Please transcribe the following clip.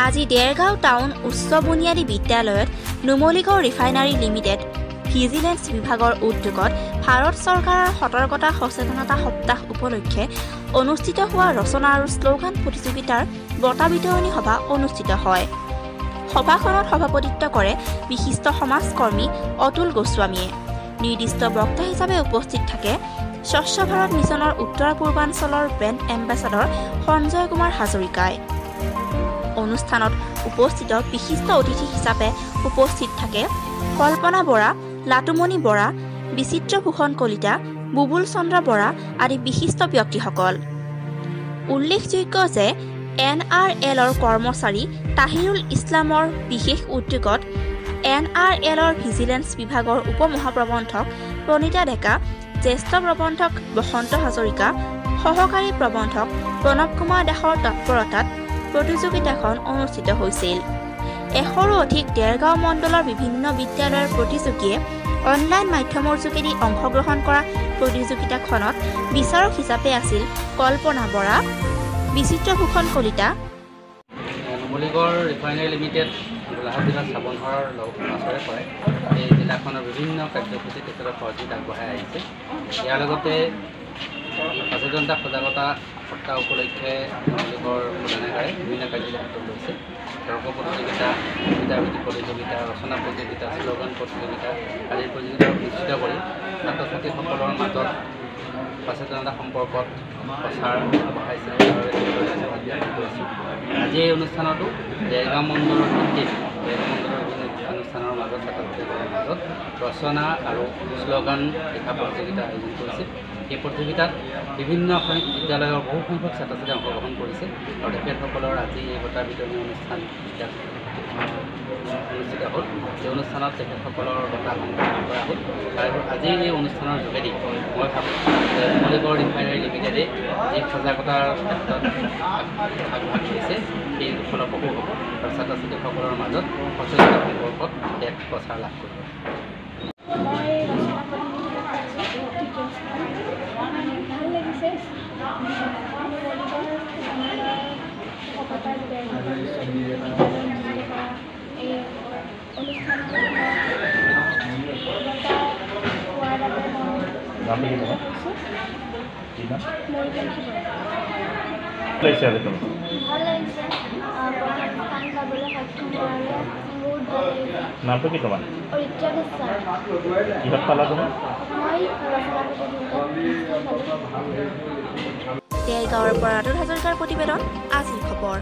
আজি দেৰগাঁও টাউন উচ্চ বুনিয়াদী বিদ্যালয়ত নুমলীগড় ৰিফাইনাৰী লিমিটেড ভিজিলেন্স বিভাগৰ উদ্যোগত ভাৰত চৰকাৰৰ সতৰ্কতা সচেতনতা সপ্তাহ উপলক্ষে অনুষ্ঠিত হোৱা ৰচনা আৰু শ্লোগান প্ৰতিযোগিতাৰ বঁটা বিতৰণী সভা অনুষ্ঠিত হয়। সভাখনত সভাপতিত্ব কৰে বিশিষ্ট সমাজকৰ্মী অতুল গোস্বামীয়ে। নিৰ্দিষ্ট বক্তা হিচাপে উপস্থিত থাকে স্বচ্ছ ভাৰত মিছনৰ উত্তৰ পূৰ্বাঞ্চলৰ ব্ৰেণ্ড এম্বেচাডৰ সঞ্জয় কুমাৰ হাজৰিকাই। অনুষ্ঠানত উপস্থিত বিশিষ্ট অতিথি হিচাপে উপস্থিত থাকে কল্পনা বৰা, লাটুমণি বৰা, বিচিত্ৰভূষণ কলিতা, বুবুল চন্দ্ৰ বৰা আদি বিশিষ্ট ব্যক্তিসকল। উল্লেখযোগ্য যে NRLৰ কৰ্মচাৰী তাহিৰুল ইছলামৰ বিশেষ উদ্যোগত NRLৰ ভিজিলেন্স বিভাগৰ উপ মহাপ্ৰবন্ধক প্ৰণীতা ডেকা, জ্যেষ্ঠ প্ৰবন্ধক বসন্ত হাজৰিকা, সহকাৰী প্ৰবন্ধক প্ৰণৱ কুমাৰ দাসৰ তৎপৰতাত প্ৰতিযোগিতাখন অনুষ্ঠিত হৈছিল। 100ৰো অধিক দেৰগাঁও মণ্ডলৰ বিভিন্ন বিদ্যালয়ৰ প্ৰতিযোগীয়ে অনলাইন মাধ্যমৰ যোগেদি অংশগ্ৰহণ কৰা প্ৰতিযোগিতাখনত বিচাৰক হিচাপে আছিল কল্পনা বৰা, বিচিত্ৰভূষণ কলিতা। নুমলীগড় ৰিফাইনাৰী লিমিটেড গোলাঘাট জিলাৰ স্থাপনৰ ওচৰে পৰে এই জিলাখনৰ বিভিন্ন কাৰ্যসূচী তেখেতৰ সহযোগিতা আগবঢ়াই আহিছে। ইয়াৰ লগতে সচেতনতা সজাগতা সপ্তাহ উপলক্ষে নুমলীগড় প্ৰধানাগাৰে বিভিন্ন কাৰ্যসূচী লৈছে। তৰ্ক প্ৰতিযোগিতা, কবিতাবৃত্তি প্ৰতিযোগিতা, ৰচনা প্ৰতিযোগিতা, শ্লোগান প্ৰতিযোগিতা আদিৰ প্ৰতিযোগিতা অনুষ্ঠিত কৰি ছাত্ৰ ছাত্ৰীসকলৰ মাজত সচেতনতা সম্পৰ্কত প্ৰচাৰ আগবঢ়াইছে। আজি এই অনুষ্ঠানতো দেৰগাঁও মণ্ডলৰ ভিত্তিত অনুষ্ঠানৰ মাজত ছাত্ৰ ছাত্ৰীসকলৰ মাজত ৰচনা আৰু শ্লোগান লিখা প্ৰতিযোগিতা আয়োজন কৰিছিল। এই প্ৰতিযোগিতাত বিভিন্ন বিদ্যালয়ৰ বহু সংখ্যক ছাত্ৰ ছাত্ৰীয়ে অংশগ্ৰহণ কৰিছে আৰু তেখেতসকলৰ আজি এই বঁটা বিতৰণী অনুষ্ঠান অনুষ্ঠিত হ'ল। এই অনুষ্ঠানত তেখেতসকলৰ বঁটা সংগ্ৰহ কৰা হ'ল আৰু আজি এই অনুষ্ঠানৰ যোগেদি মই ভাবোঁ যে নুমলীগড় ৰিফাইনাৰী লিমিটেডে যি সজাগতাৰ ক্ষেত্ৰত আগভাগ লৈছে সেই ফলপ্ৰসূ হ'ব আৰু ছাত্ৰ ছাত্ৰীসকলৰ মাজত সচেতনতা সম্পৰ্কত এক প্ৰচাৰ লাভ কৰিব। নামটো কি তোমাৰ? কিহত পালা তুমি? দেৰগাঁৱৰ পৰা ৰাতুল হাজৰিকাৰ প্ৰতিবেদন আজিৰ খবৰ।